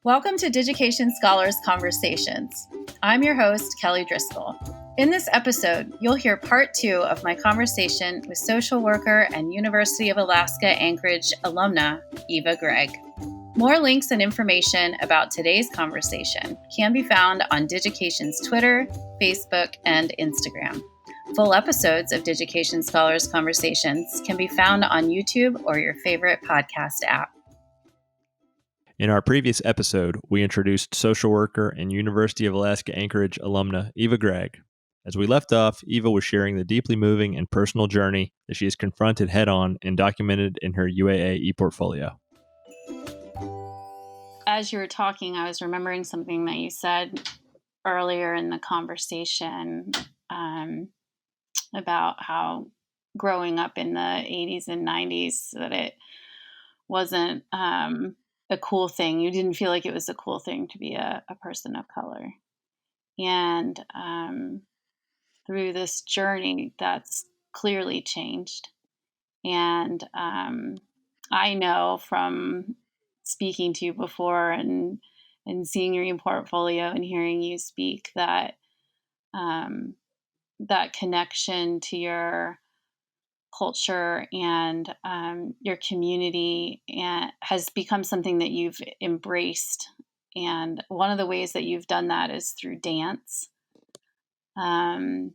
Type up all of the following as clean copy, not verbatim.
Welcome to Digication Scholars Conversations. I'm your host, Kelly Driscoll. In this episode, you'll hear part 2 of my conversation with social worker and University of Alaska Anchorage alumna, Eva Gregg. More links and information about today's conversation can be found on Digication's Twitter, Facebook, and Instagram. Full episodes of Digication Scholars Conversations can be found on YouTube or your favorite podcast app. In our previous episode, we introduced social worker and University of Alaska Anchorage alumna Eva Gregg. As we left off, Eva was sharing the deeply moving and personal journey that she has confronted head-on and documented in her UAA ePortfolio. As you were talking, I was remembering something that you said earlier in the conversation about how growing up in the 80s and 90s, that it wasn't a cool thing. You didn't feel like it was a cool thing to be a person of color. And through this journey, that's clearly changed. And I know from speaking to you before and seeing your portfolio and hearing you speak that that connection to your culture and your community has become something that you've embraced. And one of the ways that you've done that is through dance. And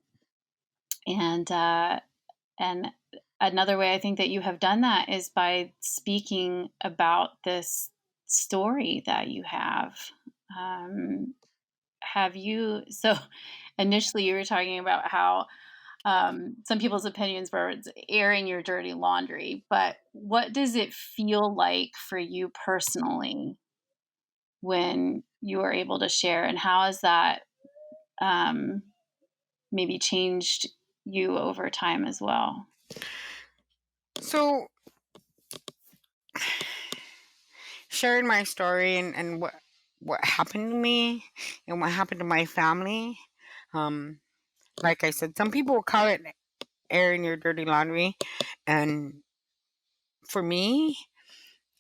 another way I think that you have done that is by speaking about this story that you have. So initially you were talking about how some people's opinions were it's airing your dirty laundry, but what does it feel like for you personally when you are able to share, and how has that maybe changed you over time as well? So sharing my story and what happened to me and what happened to my family, like I said, some people will call it airing your dirty laundry, and for me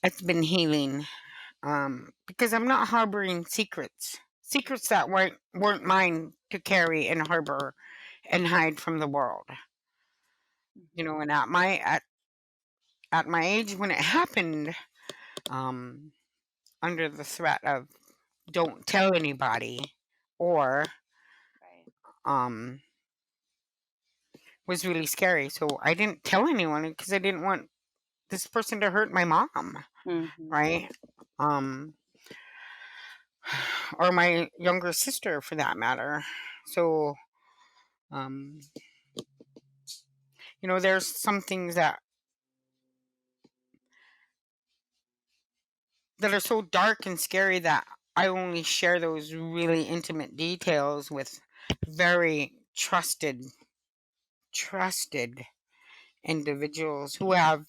it's been healing, because I'm not harboring secrets that weren't mine to carry and harbor and hide from the world. And at my age when it happened, under the threat of don't tell anybody, or was really scary. So I didn't tell anyone because I didn't want this person to hurt my mom, right? Or my younger sister for that matter. So, there's some things that are so dark and scary that I only share those really intimate details with very trusted individuals who have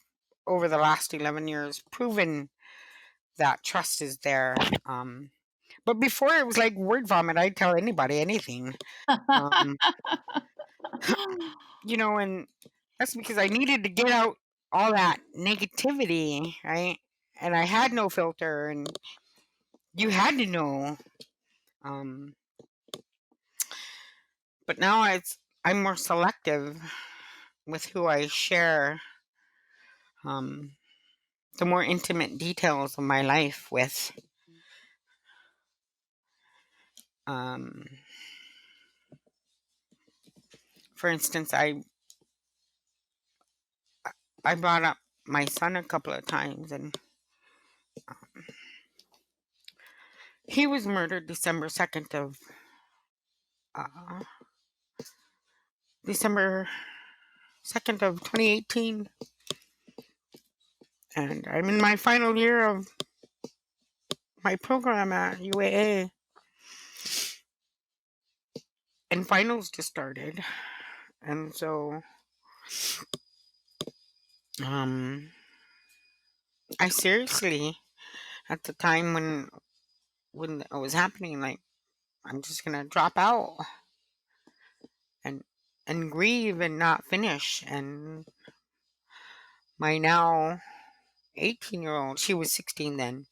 over the last 11 years proven that trust is there. But before it was like word vomit. I'd tell anybody anything. And that's because I needed to get out all that negativity, right? And I had no filter, and you had to know. But now I'm more selective with who I share the more intimate details of my life with. For instance, I brought up my son a couple of times, and he was murdered December 2nd of 2018. And I'm in my final year of my program at UAA. And finals just started. And so I seriously, at the time when it was happening, like, I'm just gonna drop out and grieve and not finish. And my now 18-year-old, she was 16 then,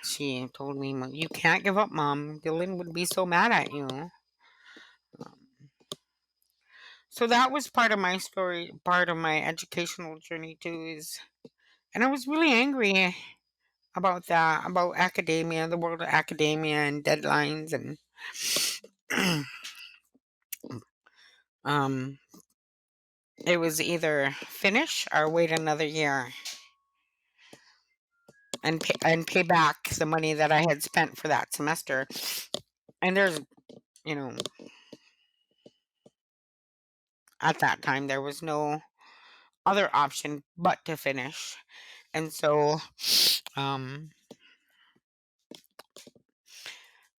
She told me, "You can't give up, Mom. Dylan would be so mad at you." So that was part of my story, part of my educational journey too. And I was really angry about that, about academia, the world of academia and deadlines, and um, it was either finish or wait another year and pay back the money that I had spent for that semester. And there's, you know, at that time there was no other option but to finish. And so, um,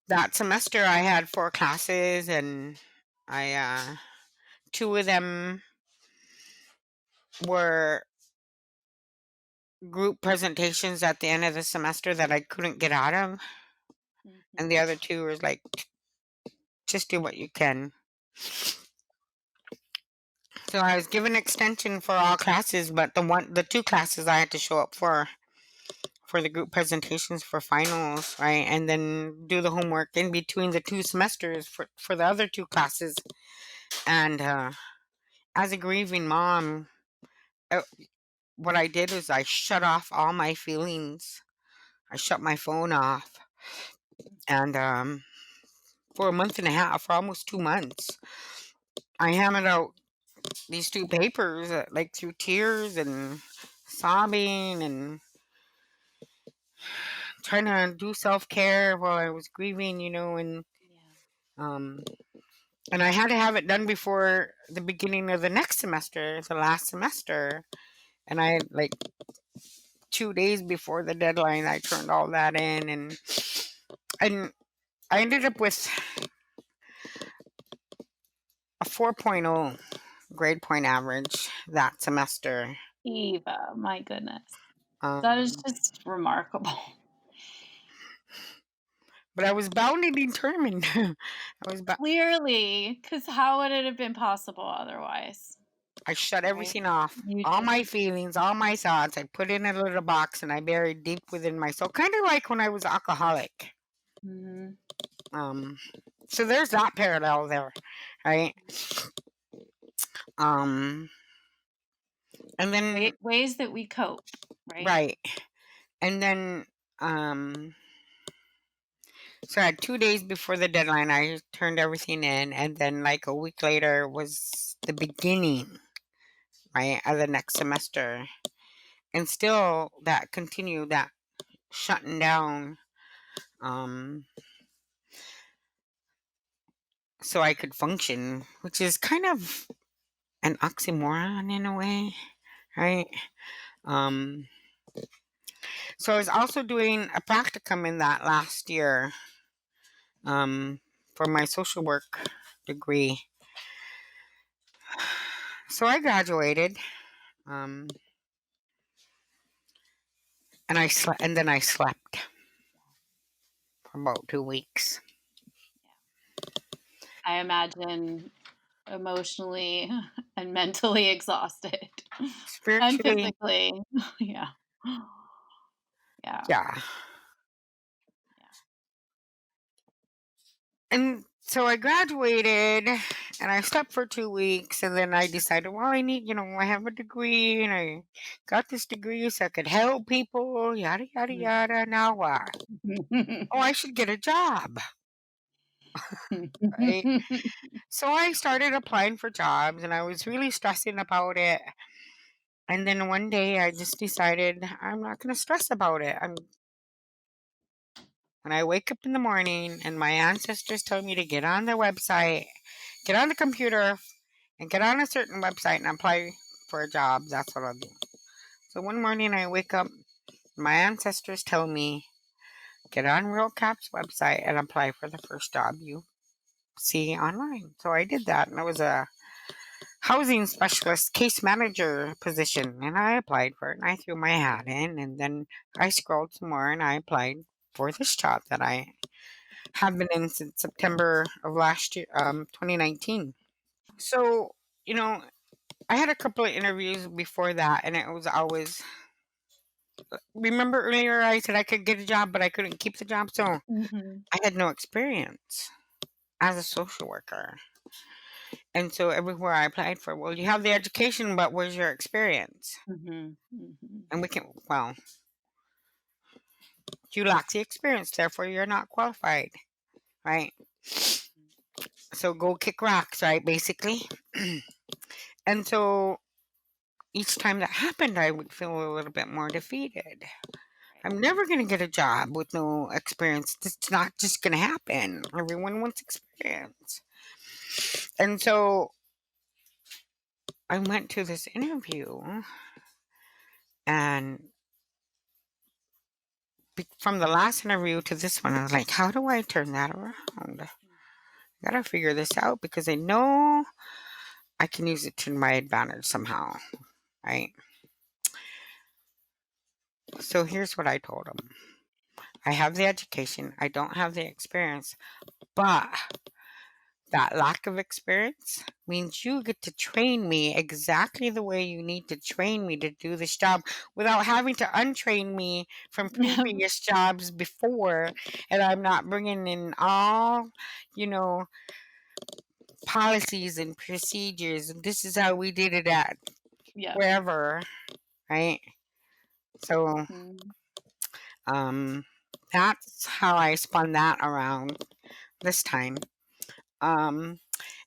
that semester I had 4 classes, and I two of them were group presentations at the end of the semester that I couldn't get out of, and the Mhm. other two was like, just do what you can. So I was given extension for all classes, but the 2 classes I had to show up for the group presentations for finals, right, and then do the homework in between the 2 semesters for the other 2 classes. And as a grieving mom, uh, what I did is I shut off all my feelings. I shut my phone off, and for a month and a half, for almost 2 months, I hammered out these 2 papers, like through tears and sobbing and trying to do self care while I was grieving, and Yeah. um, and I had to have it done before the beginning of the next semester, the last semester. And I like 2 days before the deadline, I turned all that in, and I ended up with a 4.0 grade point average that semester. Eva, my goodness. That is Um, just remarkable. but I was bound and determined. Clearly, because how would it have been possible otherwise, I shut right? everything off, You all just my feelings, all my thoughts. I put in a little box and I buried deep within myself, kind of like when I was alcoholic. mhm. Um, so there's that parallel there, right? Um, and then Ways that we cope, right? right, and then um, so I had 2 days before the deadline. I turned everything in, and then like a week later was the beginning, right, of the next semester, and still that continued, that shutting down. Um, so I could function, which is kind of an oxymoron in a way, right? Um, so I was also doing a practicum in that last year, um, for my social work degree. So I graduated, um, and then I slept for about 2 weeks. I imagine emotionally and mentally exhausted and Spiritually, physically. Yeah. Yeah. yeah. And so I graduated and I slept for 2 weeks, and then I decided, well, I have a degree and I got this degree so I could help people, yada, yada, yada. Now what? Oh, I should get a job, right? So I started applying for jobs and I was really stressing about it. And then one day I just decided I'm not going to stress about it. When I wake up in the morning and my ancestors tell me to get on the website, get on the computer, and get on a certain website and apply for a job, that's what I'll do. So one morning I wake up, my ancestors tell me, get on Real Cap's website and apply for the first job you see online. So I did that, and it was a housing specialist case manager position, and I applied for it and I threw my hat in, and then I scrolled some more and I applied for this job that I have been in since September of last year, 2019. So, you know, I had a couple of interviews before that, and it was always remember earlier I said I could get a job, but I couldn't keep the job. So Mm-hmm. I had no experience as a social worker. And so everywhere I applied for, well, you have the education, but where's your experience? Mm-hmm. Mm-hmm. And well, you lack the experience, therefore you're not qualified, right? So go kick rocks, right? Basically. And so each time that happened, I would feel a little bit more defeated. I'm never going to get a job with no experience. It's not just going to happen. Everyone wants experience. And so I went to this interview, and from the last interview to this one, I was like, how do I turn that around? I gotta figure this out because I know I can use it to my advantage somehow, right? So here's what I told him. I have the education, I don't have the experience, but that lack of experience means you get to train me exactly the way you need to train me to do this job without having to untrain me from previous jobs before. And I'm not bringing in all, you know, policies and procedures. And this is how we did it at Yeah. wherever, right? So, that's how I spun that around this time.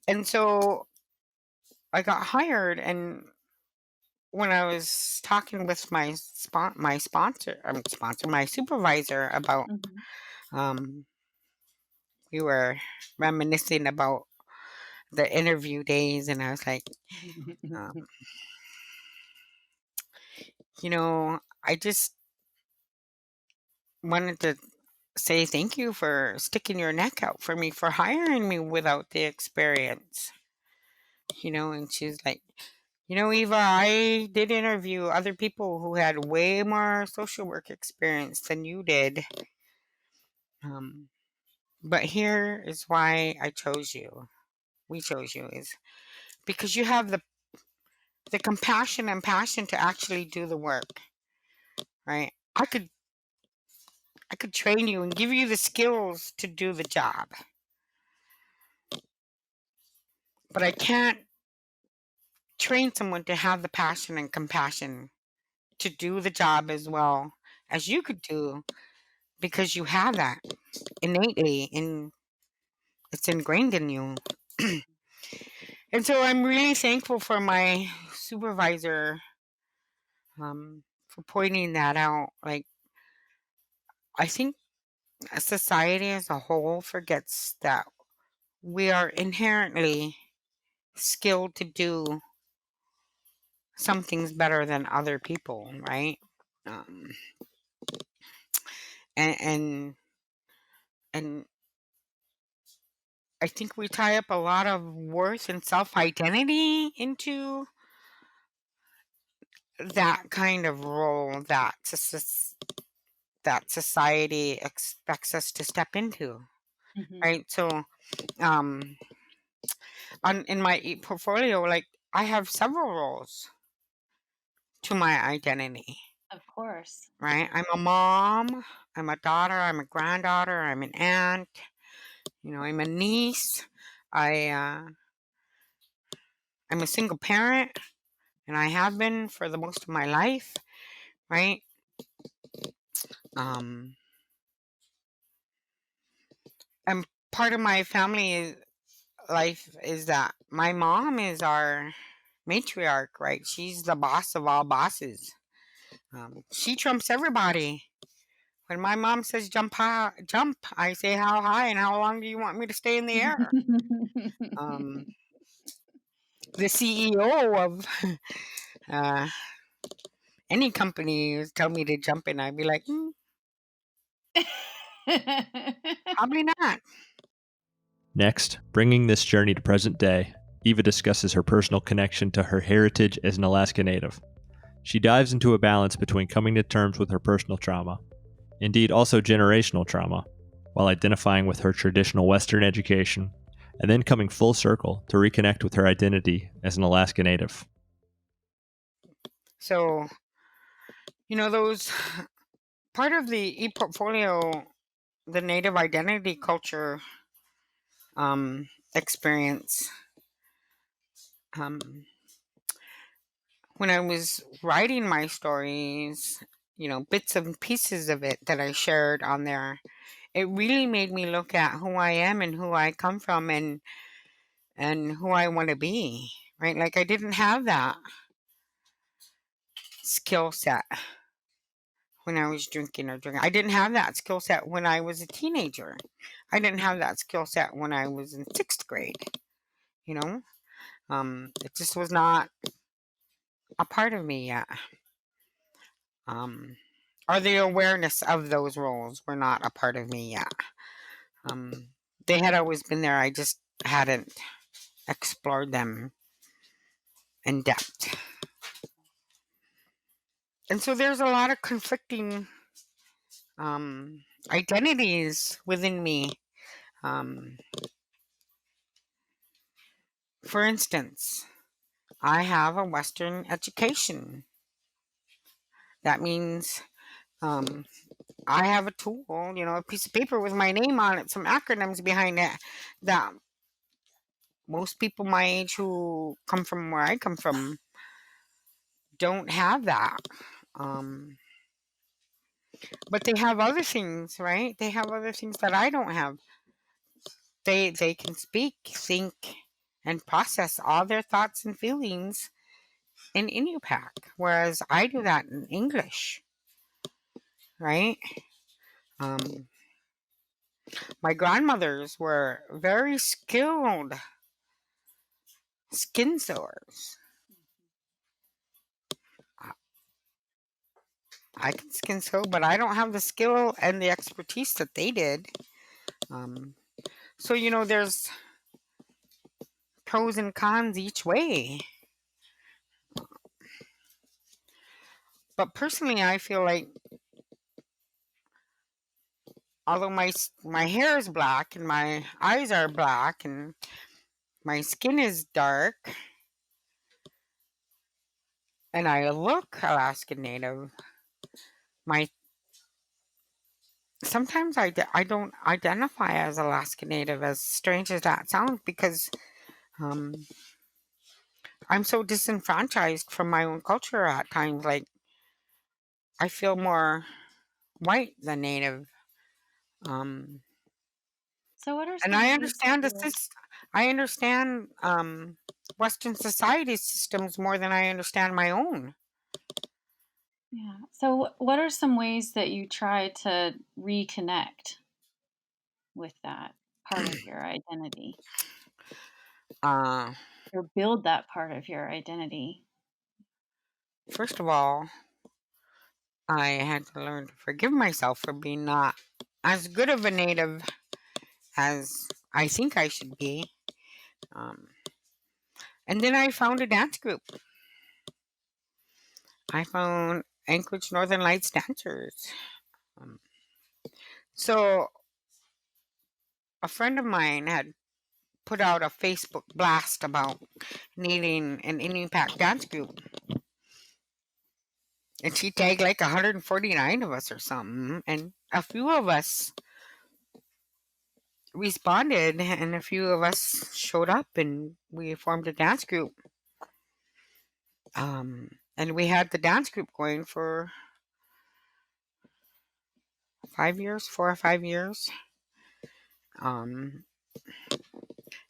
And so I got hired, and when I was talking with my my supervisor about, Mm-hmm. um, we were reminiscing about the interview days, and I was like, um, I just wanted to say thank you for sticking your neck out for me for hiring me without the experience. And she's like, Eva, I did interview other people who had way more social work experience than you did. Um, but here is why I chose you. We chose you is because you have the compassion and passion to actually do the work, right? I could train you and give you the skills to do the job, but I can't train someone to have the passion and compassion to do the job as well as you could do because you have that innately and it's ingrained in you. And so I'm really thankful for my supervisor, for pointing that out. Like, I think society as a whole forgets that we are inherently skilled to do some things better than other people, right? Um, and and and I think we tie up a lot of worth and self identity into that kind of role that society expects us to step into, Mm-hmm. right? So, um, in my ePortfolio, like I have several roles to my identity, Of course. right? I'm a mom, I'm a daughter, I'm a granddaughter, I'm an aunt, I'm a niece, I I'm a single parent, and I have been for the most of my life, right? Um, and part of my family life is that my mom is our matriarch, right? She's the boss of all bosses. She trumps everybody. When my mom says jump high, jump, I say how high and how long do you want me to stay in the air? Um, the CEO of uh, any company tell me to jump in, I'd be like, probably not. Next, bringing this journey to present day, Eva discusses her personal connection to her heritage as an Alaska Native. She dives into a balance between coming to terms with her personal trauma, indeed also generational trauma, while identifying with her traditional Western education, and then coming full circle to reconnect with her identity as an Alaska Native. So, those part of the ePortfolio, the Native identity culture experience. When I was writing my stories, bits and pieces of it that I shared on there, it really made me look at who I am and who I come from and who I want to be. Right? Like I didn't have that skill set when I was drinking or drinking. I didn't have that skill set when I was a teenager. I didn't have that skill set when I was in 6th grade. You know, it just was not a part of me yet. Or the awareness of those roles were not a part of me yet. They had always been there. I just hadn't explored them in depth. And so there's a lot of conflicting identities within me. For instance, I have a Western education. That means I have a tool, a piece of paper with my name on it, some acronyms behind it that most people my age who come from where I come from don't have that. But they have other things, right? They have other things that I don't have. They can speak, think, and process all their thoughts and feelings in Inupiaq, whereas I do that in English, right? My grandmothers were very skilled skin sewers. I can skin sew, but I don't have the skill and the expertise that they did. So, there's pros and cons each way. But personally, I feel like although my hair is black and my eyes are black and my skin is dark and I look Alaskan Native, my sometimes I don't identify as Alaska Native, as strange as that sounds, because I'm so disenfranchised from my own culture at times. Like I feel more white than Native. So, what are And some I ways that understand you? I understand Western society systems more than I understand my own. Yeah. So, what are some ways that you try to reconnect with that part of your identity Uh, or build that part of your identity? First of all, I had to learn to forgive myself for being not as good of a Native as I think I should be. Um, and then I found a dance group. I found Anchorage Northern Lights dancers. Um, so a friend of mine had put out a Facebook blast about needing an Inupiaq dance group. And she tagged like 149 of us or something. And a few of us responded, and a few of us showed up, and we formed a dance group. And we had the dance group going for 5 years, 4 or 5 years.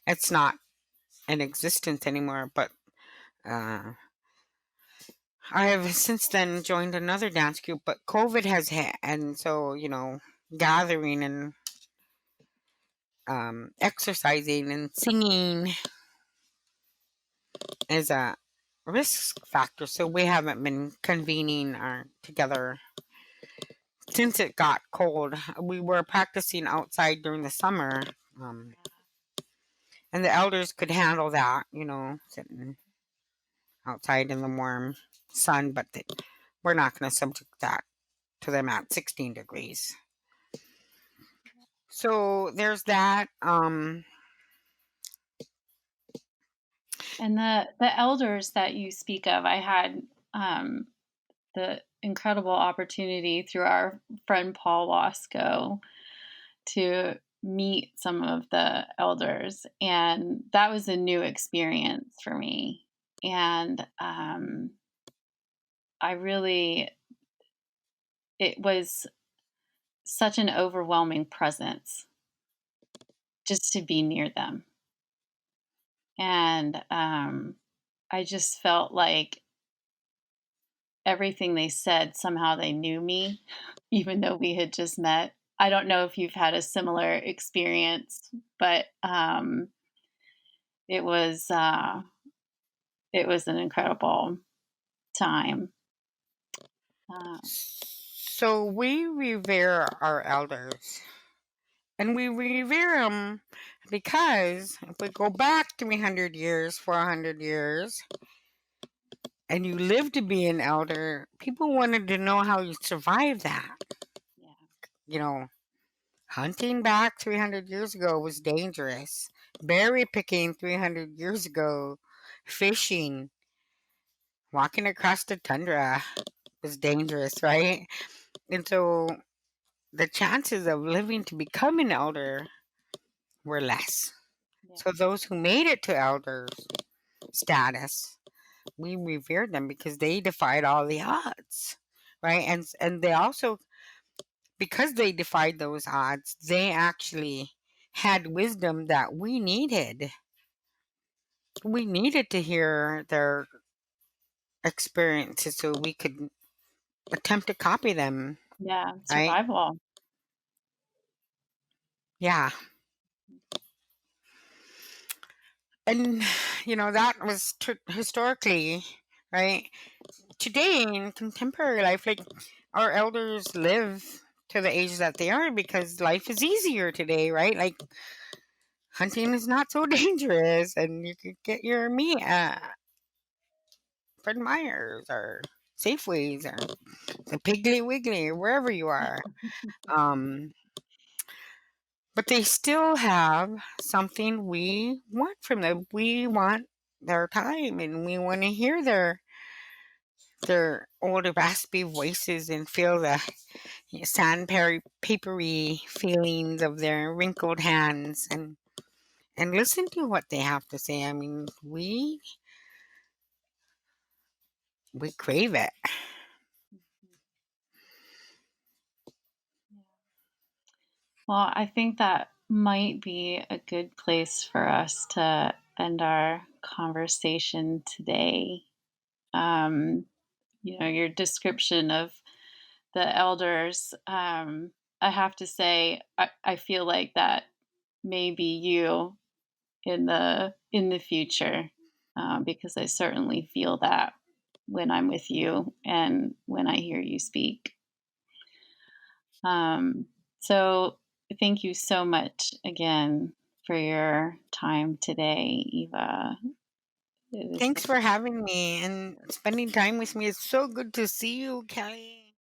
It's not in existence anymore, but I have since then joined another dance group, but COVID has hit, and so gathering and exercising and singing is a risk factor. So we haven't been convening together since it got cold. We were practicing outside during the summer, and the elders could handle that, sitting outside in the warm sun, but we're not going to subject that to them at 16 degrees. So there's that. And the elders that you speak of, I had um, the incredible opportunity through our friend Paul Wasco to meet some of the elders. And that was a new experience for me. And it was such an overwhelming presence just to be near them. And I just felt like everything they said, somehow they knew me, even though we had just met. I don't know if you've had a similar experience, but it was an incredible time. So we revere our elders, and we revere them because if we go back 300 years, 400 years, and you live to be an elder, people wanted to know how you survived that. Yeah. Hunting back 300 years ago was dangerous. Berry picking 300 years ago, fishing, walking across the tundra was dangerous, right? And so the chances of living to become an elder were less. Yeah. So those who made it to elder status, we revered them because they defied all the odds, right? And they also, because they defied those odds, they actually had wisdom that we needed. We needed to hear their experiences so we could attempt to copy them, Yeah. right? Survival. Yeah. And, that was historically, right? Today in contemporary life, like our elders live to the age that they are because life is easier today, right? Like hunting is not so dangerous, and you could get your meat at Fred Meyer's or Safeways or the Piggly Wiggly or wherever you are. Um, but they still have something we want from them. We want their time, and we want to hear their old raspy voices and feel the papery feelings of their wrinkled hands, and listen to what they have to say. I mean, we crave it. Well, I think that might be a good place for us to end our conversation today. Your description of the elders, I have to say, I feel like that may be you in the future, because I certainly feel that when I'm with you and when I hear you speak. So thank you so much again for your time today, Eva. Thanks for having me and spending time with me. It's so good to see you, Kelly.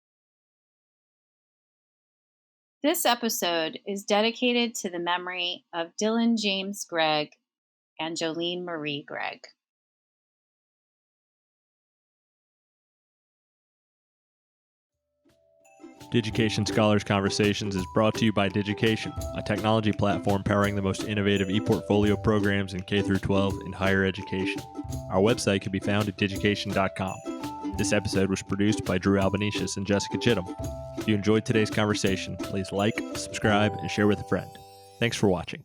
This episode is dedicated to the memory of Dylan James Gregg and Jolene Marie Gregg. Digication Scholars Conversations is brought to you by Digication, a technology platform powering the most innovative ePortfolio programs in K-12 and higher education. Our website can be found at digication.com. This episode was produced by Drew Albanesius and Jessica Chittum. If you enjoyed today's conversation, please like, subscribe, and share with a friend. Thanks for watching.